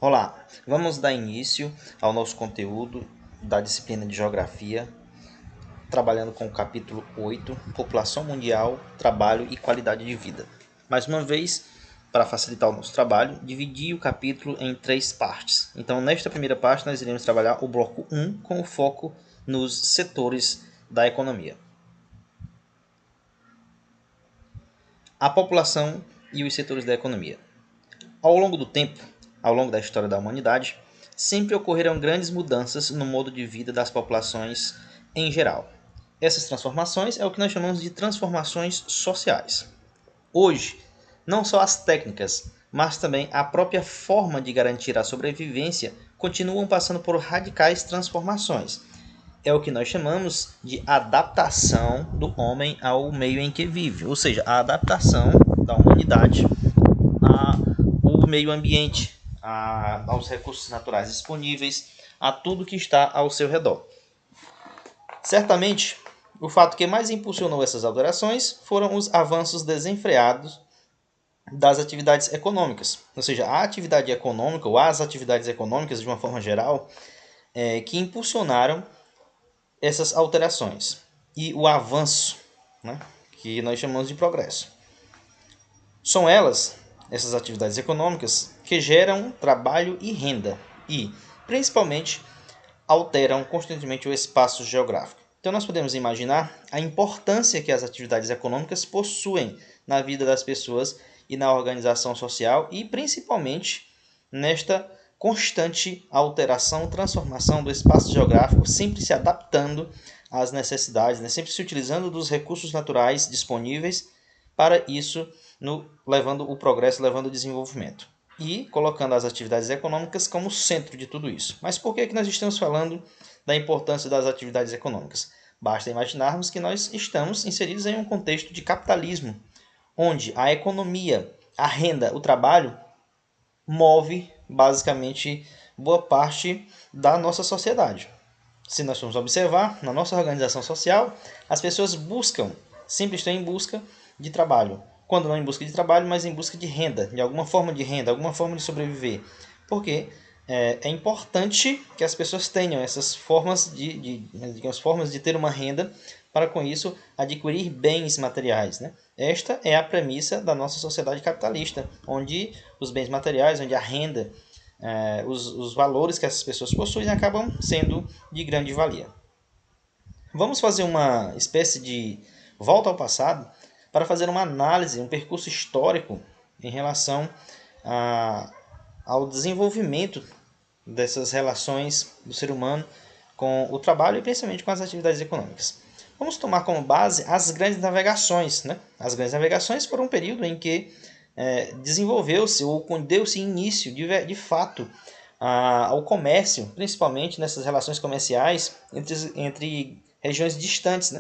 Olá, vamos dar início ao nosso conteúdo da disciplina de Geografia, trabalhando com o capítulo 8, População Mundial, Trabalho e Qualidade de Vida. Mais uma vez, para facilitar o nosso trabalho, dividi o capítulo em 3 partes. Então, nesta primeira parte, nós iremos trabalhar o bloco 1 com o foco nos setores da economia. A população e os setores da economia. Ao longo do tempo, ao longo da história da humanidade, sempre ocorreram grandes mudanças no modo de vida das populações em geral. Essas transformações é o que nós chamamos de transformações sociais. Hoje, não só as técnicas, mas também a própria forma de garantir a sobrevivência continuam passando por radicais transformações. É o que nós chamamos de adaptação do homem ao meio em que vive, ou seja, a adaptação da humanidade ao meio ambiente, aos recursos naturais disponíveis, a tudo que está ao seu redor. Certamente, o fato que mais impulsionou essas alterações foram os avanços desenfreados das atividades econômicas, ou seja, a atividade econômica ou as atividades econômicas de uma forma geral que impulsionaram essas alterações e o avanço, que nós chamamos de progresso. São elas, essas atividades econômicas, que geram trabalho e renda e, principalmente, alteram constantemente o espaço geográfico. Então, nós podemos imaginar a importância que as atividades econômicas possuem na vida das pessoas e na organização social e, principalmente, nesta constante alteração, transformação do espaço geográfico, sempre se adaptando às necessidades, sempre se utilizando dos recursos naturais disponíveis para isso, levando o progresso, levando o desenvolvimento. E colocando as atividades econômicas como centro de tudo isso. Mas por que nós estamos falando da importância das atividades econômicas? Basta imaginarmos que nós estamos inseridos em um contexto de capitalismo, onde a economia, a renda, o trabalho move basicamente boa parte da nossa sociedade. Se nós formos observar, na nossa organização social, as pessoas sempre estão em busca de trabalho. Quando não em busca de trabalho, mas em busca de renda, de alguma forma de renda, alguma forma de sobreviver. Porque é importante que as pessoas tenham essas formas formas de ter uma renda para, com isso, adquirir bens materiais. Esta é a premissa da nossa sociedade capitalista, onde os bens materiais, onde a renda, os valores que essas pessoas possuem acabam sendo de grande valia. Vamos fazer uma espécie de volta ao passado para fazer uma análise, um percurso histórico em relação ao desenvolvimento dessas relações do ser humano com o trabalho e principalmente com as atividades econômicas. Vamos tomar como base as grandes navegações. As grandes navegações foram um período em que desenvolveu-se ou deu-se início de fato ao comércio, principalmente nessas relações comerciais entre regiões distantes.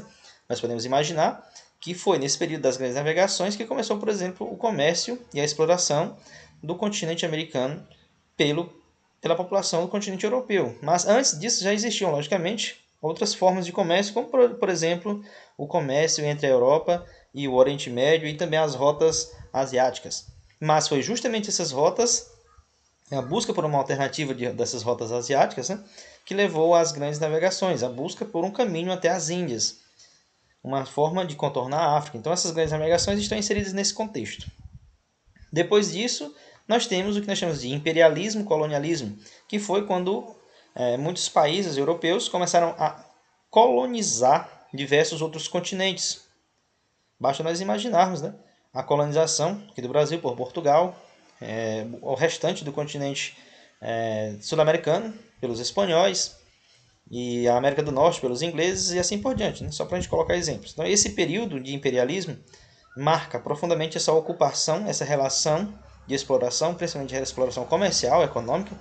Nós podemos imaginar que foi nesse período das grandes navegações que começou, por exemplo, o comércio e a exploração do continente americano pela população do continente europeu. Mas antes disso já existiam, logicamente, outras formas de comércio, como, por exemplo, o comércio entre a Europa e o Oriente Médio e também as rotas asiáticas. Mas foi justamente essas rotas, a busca por uma alternativa dessas rotas asiáticas, que levou às grandes navegações, a busca por um caminho até as Índias, uma forma de contornar a África. Então essas grandes navegações estão inseridas nesse contexto. Depois disso, nós temos o que nós chamamos de imperialismo, colonialismo, que foi quando muitos países europeus começaram a colonizar diversos outros continentes. Basta nós imaginarmos a colonização aqui do Brasil por Portugal, o restante do continente sul-americano pelos espanhóis e a América do Norte pelos ingleses e assim por diante, só para a gente colocar exemplos. Então, esse período de imperialismo marca profundamente essa ocupação, essa relação de exploração, principalmente a exploração comercial, econômica.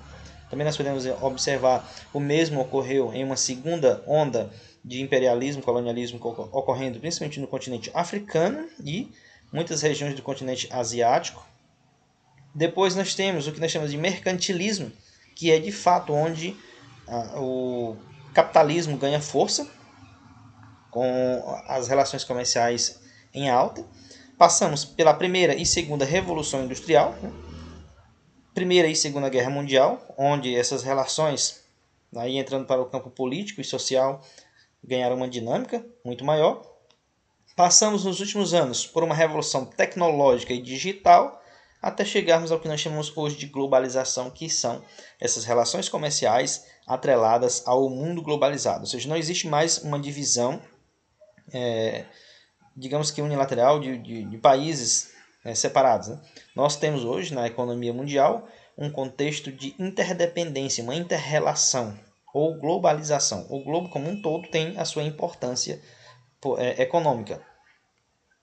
Também nós podemos observar o mesmo ocorreu em uma segunda onda de imperialismo, colonialismo ocorrendo principalmente no continente africano e muitas regiões do continente asiático. Depois nós temos o que nós chamamos de mercantilismo, que é de fato onde o capitalismo ganha força com as relações comerciais em alta. Passamos pela primeira e segunda revolução industrial, Primeira e Segunda Guerra Mundial, onde essas relações, aí entrando para o campo político e social, ganharam uma dinâmica muito maior. Passamos nos últimos anos por uma revolução tecnológica e digital, até chegarmos ao que nós chamamos hoje de globalização, que são essas relações comerciais atreladas ao mundo globalizado. Ou seja, não existe mais uma divisão, digamos que unilateral, de países separados. Né? Nós temos hoje, na economia mundial, um contexto de interdependência, uma interrelação ou globalização. O globo como um todo tem a sua importância econômica.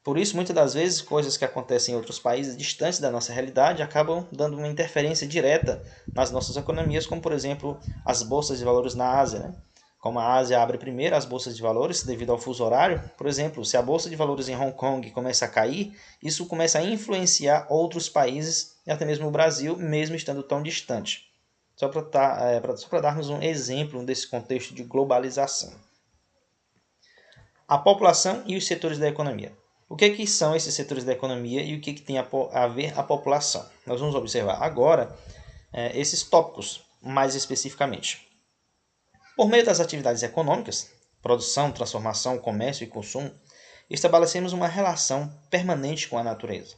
Por isso, muitas das vezes, coisas que acontecem em outros países distantes da nossa realidade acabam dando uma interferência direta nas nossas economias, como, por exemplo, as bolsas de valores na Ásia. Né? Como a Ásia abre primeiro as bolsas de valores devido ao fuso horário, por exemplo, se a bolsa de valores em Hong Kong começa a cair, isso começa a influenciar outros países e até mesmo o Brasil, mesmo estando tão distante. Só para darmos um exemplo desse contexto de globalização. A população e os setores da economia. O que são esses setores da economia e o que tem a ver a população? Nós vamos observar agora esses tópicos mais especificamente. Por meio das atividades econômicas, produção, transformação, comércio e consumo, estabelecemos uma relação permanente com a natureza.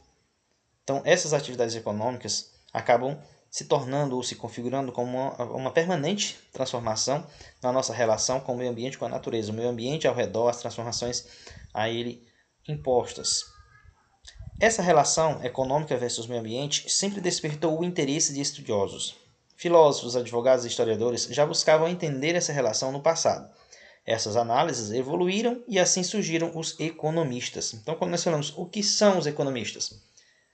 Então, essas atividades econômicas acabam se tornando ou se configurando como uma permanente transformação na nossa relação com o meio ambiente, com a natureza. O meio ambiente ao redor, as transformações a ele impostas. Essa relação econômica versus meio ambiente sempre despertou o interesse de estudiosos. Filósofos, advogados e historiadores já buscavam entender essa relação no passado. Essas análises evoluíram e assim surgiram os economistas. Então, quando nós falamos o que são os economistas,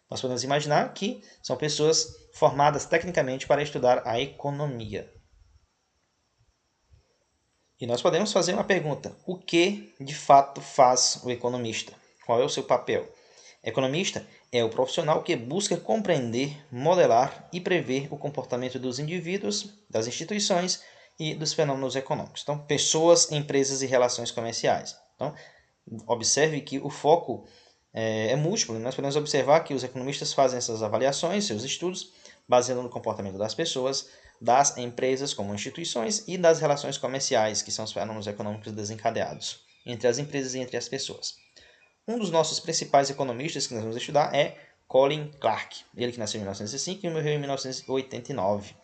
nós podemos imaginar que são pessoas formadas tecnicamente para estudar a economia. E nós podemos fazer uma pergunta: o que de fato faz o economista? Qual é o seu papel? Economista é o profissional que busca compreender, modelar e prever o comportamento dos indivíduos, das instituições e dos fenômenos econômicos. Então, pessoas, empresas e relações comerciais. Então, observe que o foco é múltiplo. Nós podemos observar que os economistas fazem essas avaliações, seus estudos, baseando no comportamento das pessoas, das empresas como instituições e das relações comerciais, que são os fenômenos econômicos desencadeados entre as empresas e entre as pessoas. Um dos nossos principais economistas que nós vamos estudar é Colin Clark, ele que nasceu em 1905 e morreu em 1989.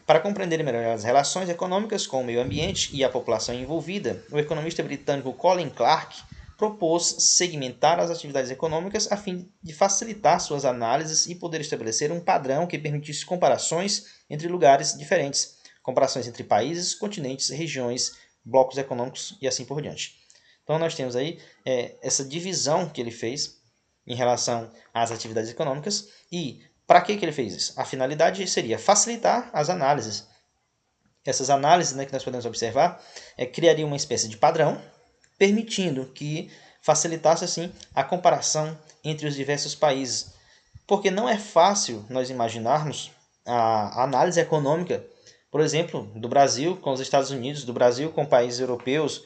Para compreender melhor as relações econômicas com o meio ambiente e a população envolvida, o economista britânico Colin Clark propôs segmentar as atividades econômicas a fim de facilitar suas análises e poder estabelecer um padrão que permitisse comparações entre lugares diferentes, comparações entre países, continentes, regiões, blocos econômicos e assim por diante. Então, nós temos aí essa divisão que ele fez em relação às atividades econômicas e para que ele fez isso? A finalidade seria facilitar as análises. Essas análises, né, que nós podemos observar criariam uma espécie de padrão, permitindo que facilitasse assim a comparação entre os diversos países. Porque não é fácil nós imaginarmos a análise econômica, por exemplo, do Brasil com os Estados Unidos, do Brasil com países europeus,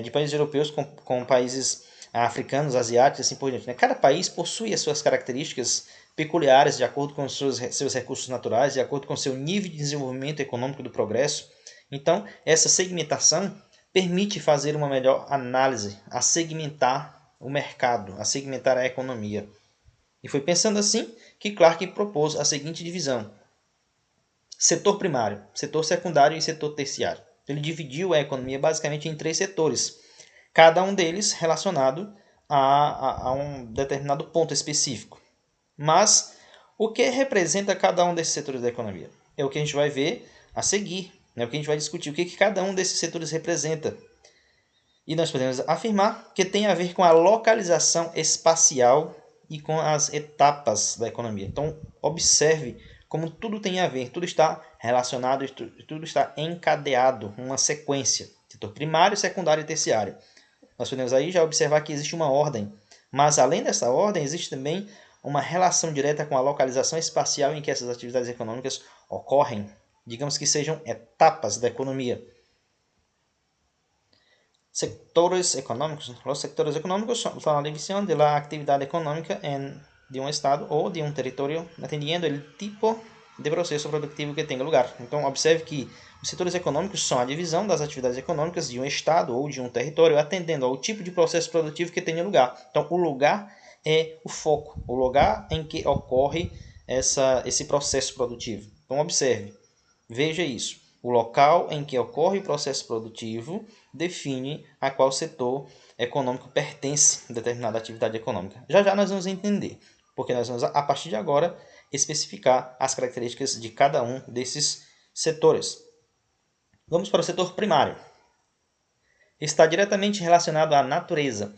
de países europeus com países africanos, asiáticos e assim por diante. Né? Cada país possui as suas características peculiares de acordo com os seus recursos naturais, de acordo com o seu nível de desenvolvimento econômico do progresso. Então, essa segmentação permite fazer uma melhor análise, a segmentar o mercado, a segmentar a economia. E foi pensando assim que Clark propôs a seguinte divisão: setor primário, setor secundário e setor terciário. Ele dividiu a economia basicamente em 3 setores, cada um deles relacionado a um determinado ponto específico. Mas o que representa cada um desses setores da economia? É o que a gente vai ver a seguir, é o que a gente vai discutir, o que cada um desses setores representa. E nós podemos afirmar que tem a ver com a localização espacial e com as etapas da economia. Então, observe como tudo tem a ver, tudo está relacionado e tudo está encadeado, uma sequência. Setor primário, secundário e terciário. Nós podemos aí já observar que existe uma ordem, mas além dessa ordem, existe também uma relação direta com a localização espacial em que essas atividades econômicas ocorrem. Digamos que sejam etapas da economia. Sectores económicos. Los sectores económicos son la división de la actividad económica de un estado o de un territorio, atendiendo el tipo de processo produtivo que tenha lugar. Então, observe que os setores econômicos são a divisão das atividades econômicas de um estado ou de um território, atendendo ao tipo de processo produtivo que tenha lugar. Então, o lugar é o foco, o lugar em que ocorre esse processo produtivo. Então, observe, veja isso. O local em que ocorre o processo produtivo define a qual setor econômico pertence a determinada atividade econômica. Já já nós vamos entender, porque nós vamos, a partir de agora, especificar as características de cada um desses setores. Vamos para o setor primário. Está diretamente relacionado à natureza,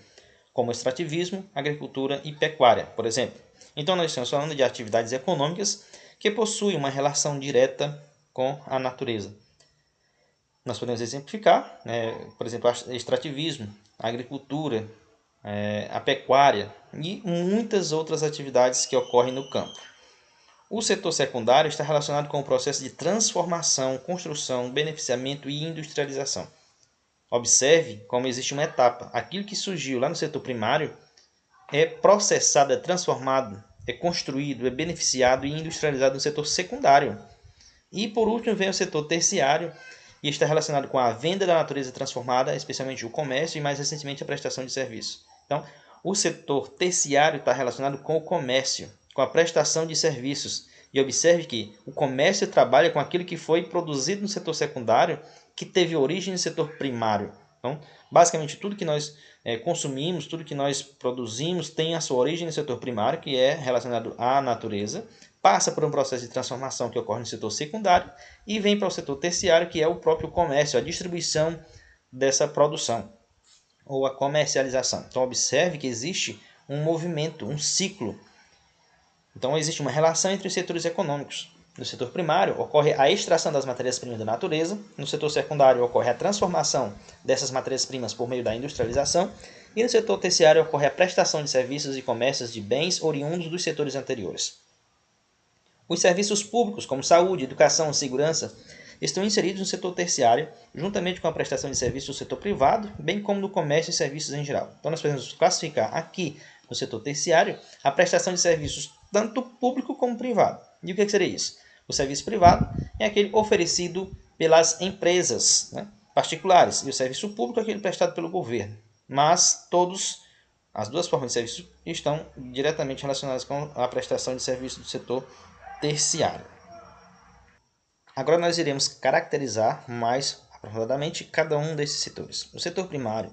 como extrativismo, agricultura e pecuária, por exemplo. Então, nós estamos falando de atividades econômicas que possuem uma relação direta com a natureza. Nós podemos exemplificar, por exemplo, o extrativismo, a agricultura, a pecuária e muitas outras atividades que ocorrem no campo. O setor secundário está relacionado com o processo de transformação, construção, beneficiamento e industrialização. Observe como existe uma etapa. Aquilo que surgiu lá no setor primário é processado, é transformado, é construído, é beneficiado e industrializado no setor secundário. E por último vem o setor terciário e está relacionado com a venda da natureza transformada, especialmente o comércio e mais recentemente a prestação de serviços. Então, o setor terciário está relacionado com o comércio, com a prestação de serviços. E observe que o comércio trabalha com aquilo que foi produzido no setor secundário, que teve origem no setor primário. Então, basicamente, tudo que nós consumimos, tudo que nós produzimos tem a sua origem no setor primário, que é relacionado à natureza, passa por um processo de transformação que ocorre no setor secundário e vem para o setor terciário, que é o próprio comércio, a distribuição dessa produção ou a comercialização. Então, observe que existe um movimento, um ciclo. Então, existe uma relação entre os setores econômicos. No setor primário, ocorre a extração das matérias-primas da natureza. No setor secundário, ocorre a transformação dessas matérias-primas por meio da industrialização. E no setor terciário, ocorre a prestação de serviços e comércios de bens oriundos dos setores anteriores. Os serviços públicos, como saúde, educação, segurança, estão inseridos no setor terciário, juntamente com a prestação de serviços do setor privado, bem como do comércio e serviços em geral. Então, nós podemos classificar aqui no setor terciário a prestação de serviços tanto público como privado. E o que seria isso? O serviço privado é aquele oferecido pelas empresas particulares, e o serviço público é aquele prestado pelo governo. Mas as duas formas de serviço estão diretamente relacionadas com a prestação de serviço do setor terciário. Agora nós iremos caracterizar mais aprofundadamente cada um desses setores. O setor primário.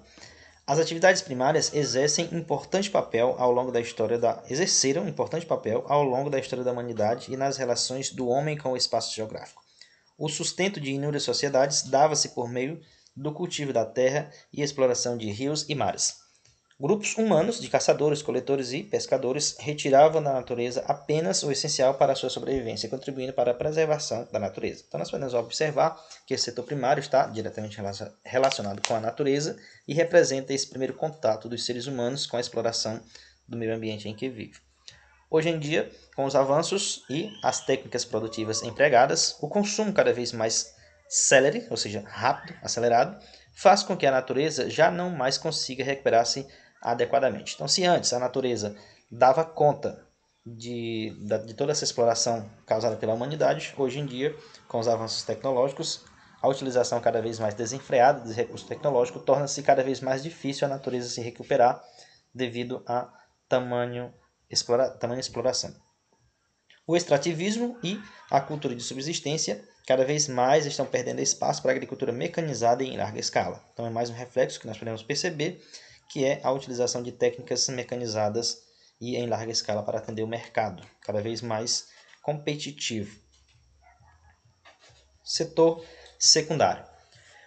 As atividades primárias exerceram um importante papel ao longo da história da humanidade e nas relações do homem com o espaço geográfico. O sustento de inúmeras sociedades dava-se por meio do cultivo da terra e exploração de rios e mares. Grupos humanos de caçadores, coletores e pescadores retiravam da natureza apenas o essencial para a sua sobrevivência, contribuindo para a preservação da natureza. Então, nós podemos observar que esse setor primário está diretamente relacionado com a natureza e representa esse primeiro contato dos seres humanos com a exploração do meio ambiente em que vive. Hoje em dia, com os avanços e as técnicas produtivas empregadas, o consumo cada vez mais célere, ou seja, rápido, acelerado, faz com que a natureza já não mais consiga recuperar-se adequadamente. Então, se antes a natureza dava conta de toda essa exploração causada pela humanidade, hoje em dia, com os avanços tecnológicos, a utilização cada vez mais desenfreada dos recursos tecnológicos torna-se cada vez mais difícil a natureza se recuperar devido a tamanha exploração. O extrativismo e a cultura de subsistência cada vez mais estão perdendo espaço para a agricultura mecanizada e em larga escala. Então é mais um reflexo que nós podemos perceber, que é a utilização de técnicas mecanizadas e em larga escala para atender o mercado, cada vez mais competitivo. Setor secundário.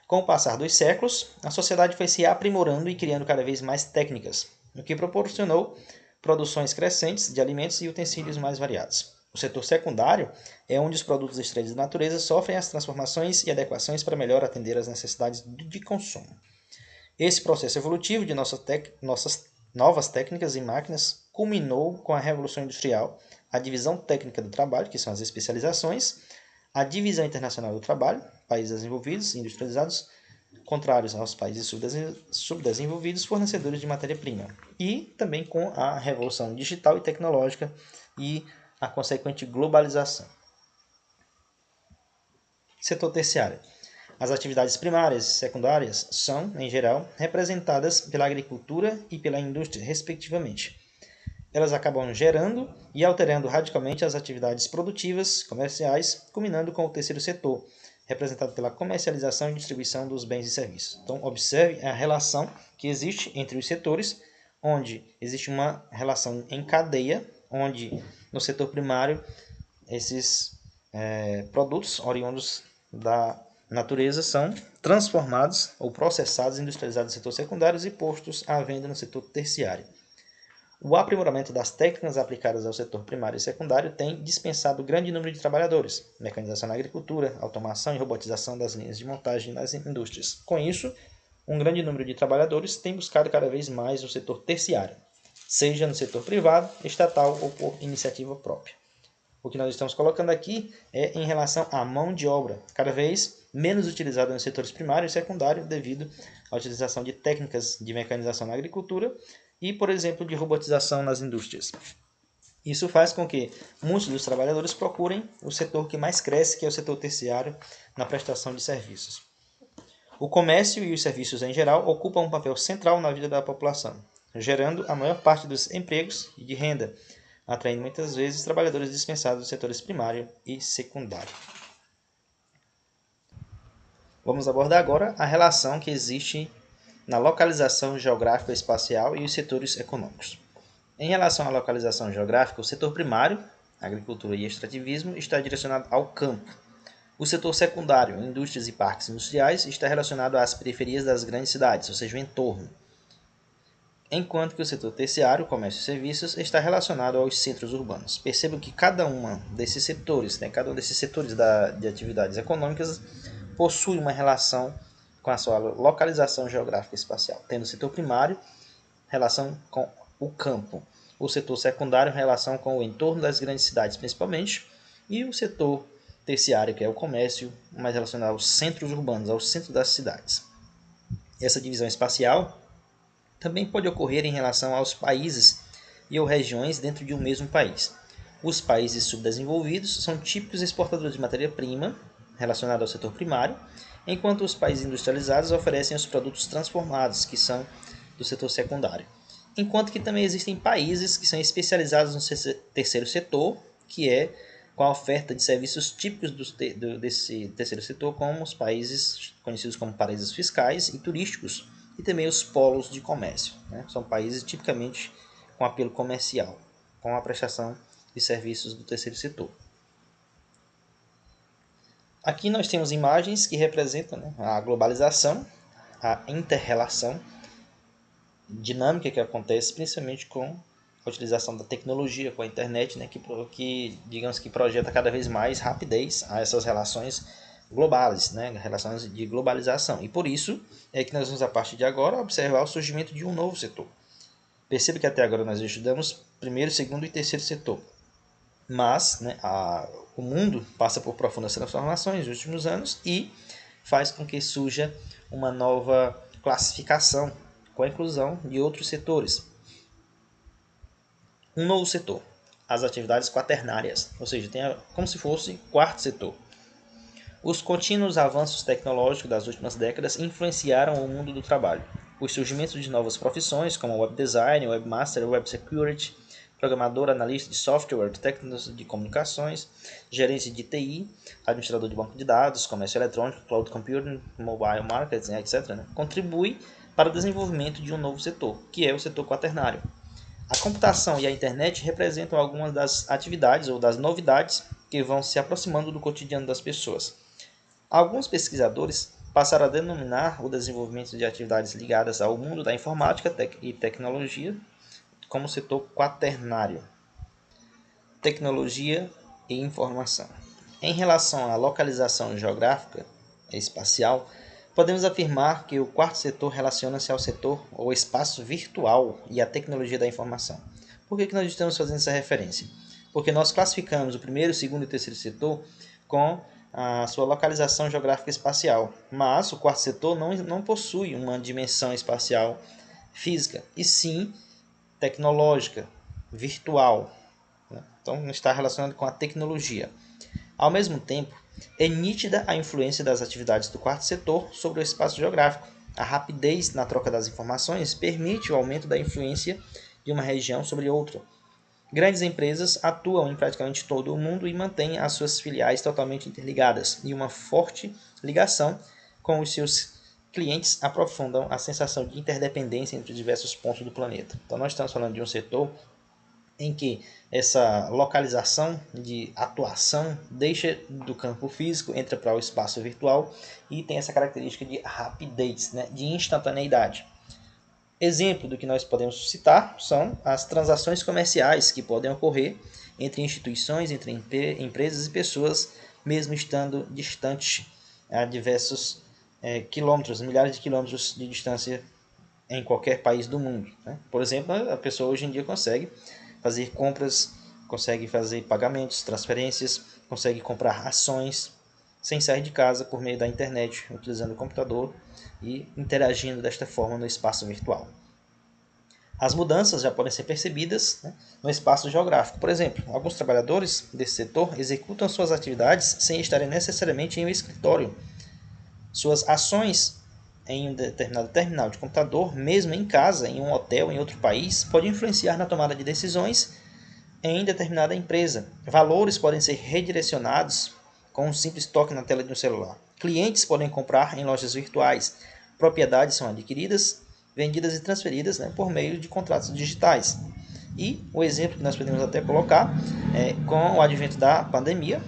Com o passar dos séculos, a sociedade foi se aprimorando e criando cada vez mais técnicas, o que proporcionou produções crescentes de alimentos e utensílios mais variados. O setor secundário é onde os produtos extraídos da natureza sofrem as transformações e adequações para melhor atender às necessidades de consumo. Esse processo evolutivo de nossas novas técnicas e máquinas culminou com a Revolução Industrial, a divisão técnica do trabalho, que são as especializações, a divisão internacional do trabalho, países desenvolvidos e industrializados, contrários aos países subdesenvolvidos, fornecedores de matéria-prima, e também com a revolução digital e tecnológica e a consequente globalização. Setor terciário. As atividades primárias e secundárias são, em geral, representadas pela agricultura e pela indústria, respectivamente. Elas acabam gerando e alterando radicalmente as atividades produtivas, comerciais, culminando com o terceiro setor, representado pela comercialização e distribuição dos bens e serviços. Então, observe a relação que existe entre os setores, onde existe uma relação em cadeia, onde no setor primário esses produtos oriundos da natureza são transformados ou processados, industrializados no setor secundário e postos à venda no setor terciário. O aprimoramento das técnicas aplicadas ao setor primário e secundário tem dispensado grande número de trabalhadores, mecanização na agricultura, automação e robotização das linhas de montagem nas indústrias. Com isso, um grande número de trabalhadores tem buscado cada vez mais o setor terciário, seja no setor privado, estatal ou por iniciativa própria. O que nós estamos colocando aqui é em relação à mão de obra, cada vez menos utilizada nos setores primário e secundário devido à utilização de técnicas de mecanização na agricultura e, por exemplo, de robotização nas indústrias. Isso faz com que muitos dos trabalhadores procurem o setor que mais cresce, que é o setor terciário, na prestação de serviços. O comércio e os serviços em geral ocupam um papel central na vida da população, gerando a maior parte dos empregos e de renda, atraindo muitas vezes trabalhadores dispensados dos setores primário e secundário. Vamos abordar agora a relação que existe na localização geográfica espacial e os setores econômicos. Em relação à localização geográfica, o setor primário, agricultura e extrativismo, está direcionado ao campo. O setor secundário, indústrias e parques industriais, está relacionado às periferias das grandes cidades, ou seja, o entorno. Enquanto que o setor terciário, comércio e serviços, está relacionado aos centros urbanos. Percebam que cada um desses setores de atividades econômicas possui uma relação com a sua localização geográfica espacial, tendo o setor primário relação com o campo, o setor secundário relação com o entorno das grandes cidades principalmente, e o setor terciário, que é o comércio, mais relacionado aos centros urbanos, ao centro das cidades. Essa divisão espacial também pode ocorrer em relação aos países e ou regiões dentro de um mesmo país. Os países subdesenvolvidos são típicos exportadores de matéria-prima relacionada ao setor primário, enquanto os países industrializados oferecem os produtos transformados, que são do setor secundário. Enquanto que também existem países que são especializados no terceiro setor, que é com a oferta de serviços típicos desse terceiro setor, como os países conhecidos como paraísos fiscais e turísticos, e também os polos de comércio. São países tipicamente com apelo comercial, com a prestação de serviços do terceiro setor. Aqui nós temos imagens que representam a globalização, a inter-relação dinâmica que acontece principalmente com a utilização da tecnologia, com a internet, que digamos que projeta cada vez mais rapidez a essas relações globais, relações de globalização. E por isso é que nós vamos, a partir de agora, observar o surgimento de um novo setor. Perceba que até agora nós estudamos primeiro, segundo e terceiro setor. Mas o mundo passa por profundas transformações nos últimos anos e faz com que surja uma nova classificação com a inclusão de outros setores. Um novo setor, as atividades quaternárias, ou seja, como se fosse quarto setor. Os contínuos avanços tecnológicos das últimas décadas influenciaram o mundo do trabalho. O surgimento de novas profissões como web design, webmaster, web security, programador, analista de software, técnicos de comunicações, gerência de TI, administrador de banco de dados, comércio eletrônico, cloud computing, mobile marketing, etc., contribui para o desenvolvimento de um novo setor, que é o setor quaternário. A computação e a internet representam algumas das atividades ou das novidades que vão se aproximando do cotidiano das pessoas. Alguns pesquisadores passaram a denominar o desenvolvimento de atividades ligadas ao mundo da informática e tecnologia como setor quaternário. Tecnologia e informação. Em relação à localização geográfica e espacial, podemos afirmar que o quarto setor relaciona-se ao setor ou espaço virtual e à tecnologia da informação. Por que nós estamos fazendo essa referência? Porque nós classificamos o primeiro, segundo e terceiro setor com a sua localização geográfica espacial, mas o quarto setor não possui uma dimensão espacial física, e sim tecnológica, virtual. Então está relacionado com a tecnologia. Ao mesmo tempo, É nítida a influência das atividades do quarto setor sobre o espaço geográfico. A rapidez na troca das informações permite o aumento da influência de uma região sobre outra. Grandes empresas atuam em praticamente todo o mundo e mantêm as suas filiais totalmente interligadas, e uma forte ligação com os seus clientes aprofundam a sensação de interdependência entre diversos pontos do planeta. Então, nós estamos falando de um setor em que essa localização de atuação deixa do campo físico, entra para o espaço virtual e tem essa característica de rapidez, né, de instantaneidade. Exemplo do que nós podemos citar são as transações comerciais que podem ocorrer entre instituições, entre empresas e pessoas, mesmo estando distantes a diversos quilômetros, milhares de quilômetros de distância em qualquer país do mundo, né? Por exemplo, a pessoa hoje em dia consegue fazer compras, consegue fazer pagamentos, transferências, consegue comprar ações sem sair de casa por meio da internet, utilizando o computador e interagindo desta forma no espaço virtual. As mudanças já podem ser percebidas, né, no espaço geográfico. Por exemplo, alguns trabalhadores desse setor executam suas atividades sem estarem necessariamente em um escritório. Suas ações em um determinado terminal de computador, mesmo em casa, em um hotel, em outro país, pode influenciar na tomada de decisões em determinada empresa. Valores podem ser redirecionados com um simples toque na tela de um celular. Clientes podem comprar em lojas virtuais. Propriedades são adquiridas, vendidas e transferidas, né, por meio de contratos digitais. E o exemplo que nós podemos até colocar é com o advento da pandemia,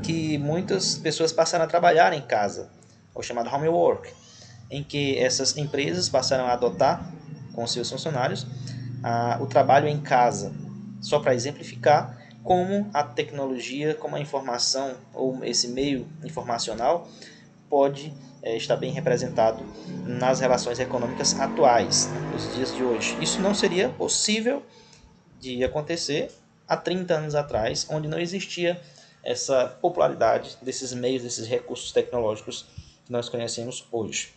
que muitas pessoas passaram a trabalhar em casa, o chamado home work, em que essas empresas passaram a adotar com seus funcionários o trabalho em casa. Só para exemplificar como a tecnologia, como a informação ou esse meio informacional pode estar bem representado nas relações econômicas atuais, né, nos dias de hoje. Isso não seria possível de acontecer há 30 anos atrás, onde não existia essa popularidade desses meios, desses recursos tecnológicos que nós conhecemos hoje.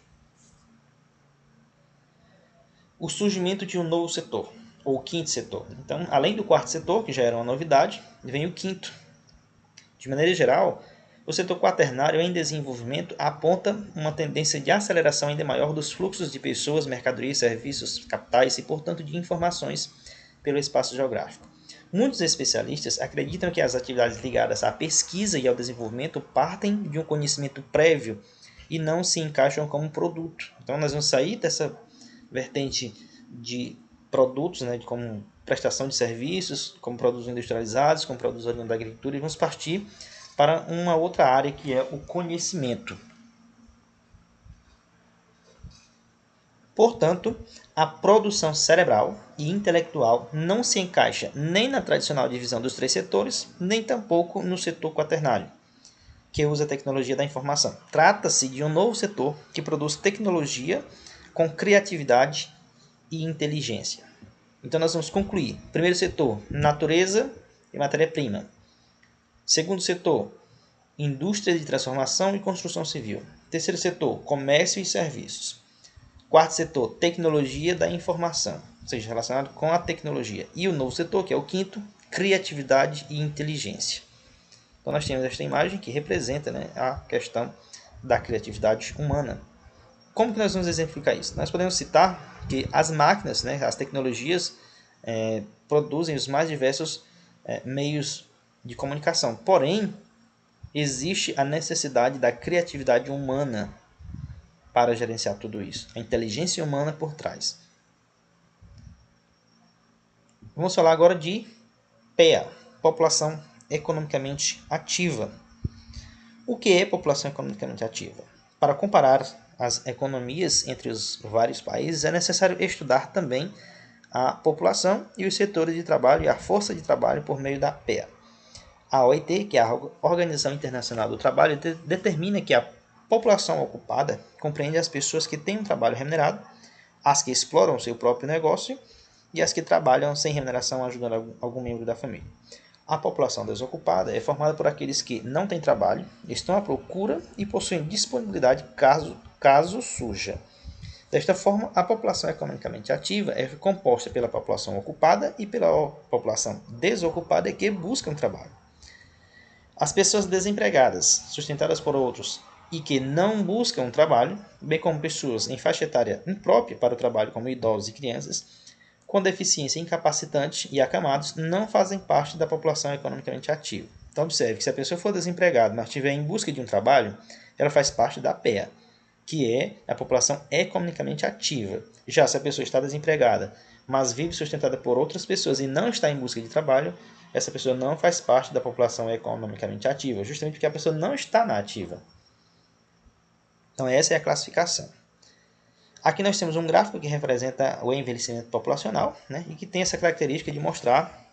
O surgimento de um novo setor, ou quinto setor. Então, além do quarto setor, que já era uma novidade, vem o quinto. De maneira geral, o setor quaternário em desenvolvimento aponta uma tendência de aceleração ainda maior dos fluxos de pessoas, mercadorias, serviços, capitais e, portanto, de informações pelo espaço geográfico. Muitos especialistas acreditam que as atividades ligadas à pesquisa e ao desenvolvimento partem de um conhecimento prévio e não se encaixam como produto. Então, nós vamos sair dessa vertente de produtos, né, de como prestação de serviços, como produtos industrializados, como produtos oriundos da agricultura, e vamos partir para uma outra área que é o conhecimento. Portanto, a produção cerebral e intelectual não se encaixa nem na tradicional divisão dos três setores, nem tampouco no setor quaternário, que usa a tecnologia da informação. Trata-se de um novo setor que produz tecnologia com criatividade e inteligência. Então, nós vamos concluir. Primeiro setor, natureza e matéria-prima. Segundo setor, indústria de transformação e construção civil. Terceiro setor, comércio e serviços. Quarto setor, tecnologia da informação, ou seja, relacionado com a tecnologia. E o novo setor, que é o quinto, criatividade e inteligência. Então, nós temos esta imagem que representa, né, a questão da criatividade humana. Como que nós vamos exemplificar isso? Nós podemos citar que as máquinas, né, as tecnologias, produzem os mais diversos meios de comunicação. Porém, existe a necessidade da criatividade humana para gerenciar tudo isso. A inteligência humana por trás. Vamos falar agora de PEA, população economicamente ativa. O que é população economicamente ativa? Para comparar as economias entre os vários países, é necessário estudar também a população e os setores de trabalho e a força de trabalho por meio da PEA. A OIT, que é a Organização Internacional do Trabalho, determina que a população ocupada compreende as pessoas que têm um trabalho remunerado, as que exploram seu próprio negócio e as que trabalham sem remuneração ajudando algum membro da família. A população desocupada é formada por aqueles que não têm trabalho, estão à procura e possuem disponibilidade caso surja. Desta forma, a população economicamente ativa é composta pela população ocupada e pela população desocupada que busca um trabalho. As pessoas desempregadas, sustentadas por outros e que não buscam trabalho, bem como pessoas em faixa etária imprópria para o trabalho, como idosos e crianças, com deficiência incapacitante e acamados, não fazem parte da população economicamente ativa. Então, observe que se a pessoa for desempregada, mas estiver em busca de um trabalho, ela faz parte da PEA, que é a população economicamente ativa. Já se a pessoa está desempregada, mas vive sustentada por outras pessoas e não está em busca de trabalho, essa pessoa não faz parte da população economicamente ativa, justamente porque a pessoa não está na ativa. Então essa é a classificação. Aqui nós temos um gráfico que representa o envelhecimento populacional, né, e que tem essa característica de mostrar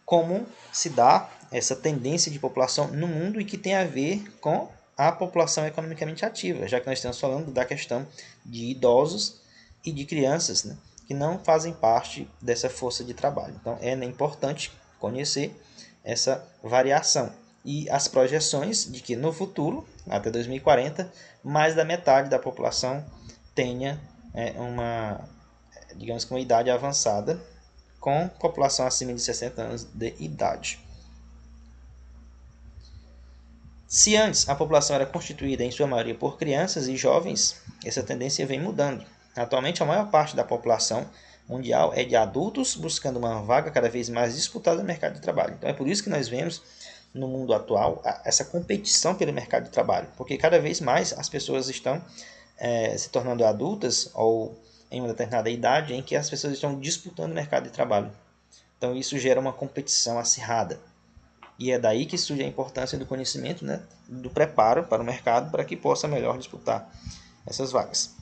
como se dá essa tendência de população no mundo e que tem a ver com a população economicamente ativa, já que nós estamos falando da questão de idosos e de crianças, né, que não fazem parte dessa força de trabalho. Então é importante conhecer essa variação e as projeções de que no futuro, até 2040, mais da metade da população tenha digamos que uma idade avançada, com população acima de 60 anos de idade. Se antes a população era constituída em sua maioria por crianças e jovens, essa tendência vem mudando. Atualmente, a maior parte da população mundial é de adultos buscando uma vaga cada vez mais disputada no mercado de trabalho. Então é por isso que nós vemos no mundo atual essa competição pelo mercado de trabalho, porque cada vez mais as pessoas estão se tornando adultas ou em uma determinada idade em que as pessoas estão disputando o mercado de trabalho. Então isso gera uma competição acirrada. E é daí que surge a importância do conhecimento, né, do preparo para o mercado, para que possa melhor disputar essas vagas.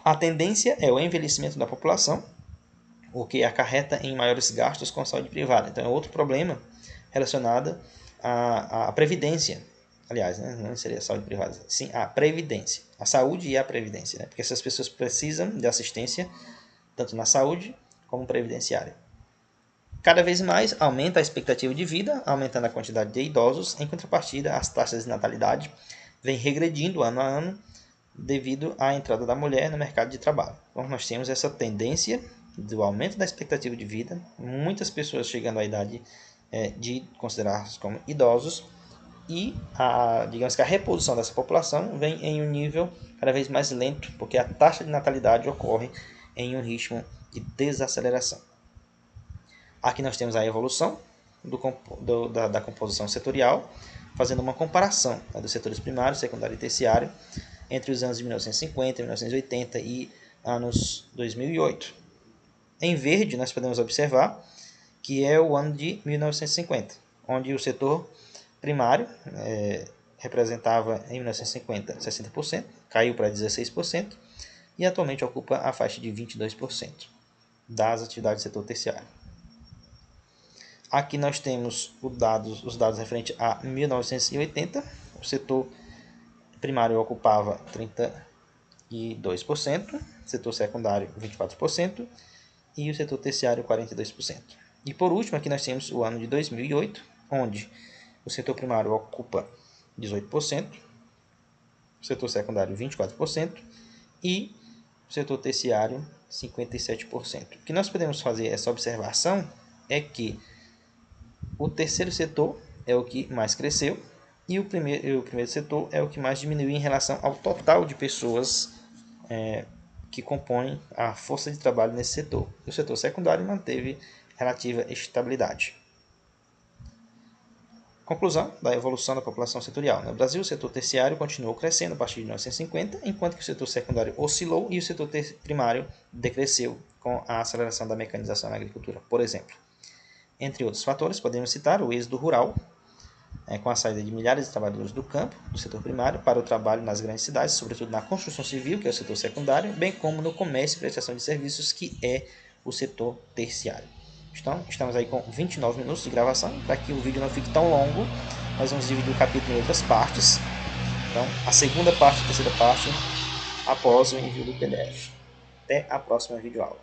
A tendência é o envelhecimento da população, o que acarreta em maiores gastos com saúde privada. Então é outro problema relacionado à previdência. Aliás, né, não seria a saúde privada, sim a previdência. A saúde e a previdência, né, porque essas pessoas precisam de assistência tanto na saúde como previdenciária. Cada vez mais aumenta a expectativa de vida, aumentando a quantidade de idosos. Em contrapartida, as taxas de natalidade vêm regredindo ano a ano devido à entrada da mulher no mercado de trabalho. Então, nós temos essa tendência do aumento da expectativa de vida, muitas pessoas chegando à idade de considerar-se como idosos, e digamos que a reposição dessa população vem em um nível cada vez mais lento, porque a taxa de natalidade ocorre em um ritmo de desaceleração. Aqui nós temos a evolução da composição setorial, fazendo uma comparação, né, dos setores primário, secundário e terciário entre os anos de 1950, 1980 e anos 2008. Em verde, nós podemos observar que é o ano de 1950, onde o setor primário representava em 1950 60%, caiu para 16% e atualmente ocupa a faixa de 22% das atividades do setor terciário. Aqui nós temos os dados referentes a 1980. O setor primário ocupava 32%, o setor secundário 24% e o setor terciário 42%. E por último, aqui nós temos o ano de 2008, onde o setor primário ocupa 18%, o setor secundário 24% e o setor terciário 57%. O que nós podemos fazer essa observação é que o terceiro setor é o que mais cresceu e o primeiro setor é o que mais diminuiu em relação ao total de pessoas que compõem a força de trabalho nesse setor. O setor secundário manteve relativa estabilidade. Conclusão da evolução da população setorial. No Brasil, o setor terciário continuou crescendo a partir de 1950, enquanto que o setor secundário oscilou e o setor primário decresceu com a aceleração da mecanização na agricultura, por exemplo. Entre outros fatores, podemos citar o êxodo rural, com a saída de milhares de trabalhadores do campo, do setor primário, para o trabalho nas grandes cidades, sobretudo na construção civil, que é o setor secundário, bem como no comércio e prestação de serviços, que é o setor terciário. Então, estamos aí com 29 minutos de gravação. Para que o vídeo não fique tão longo, nós vamos dividir o capítulo em outras partes. Então, a segunda parte e a terceira parte após o envio do PDF. Até a próxima videoaula.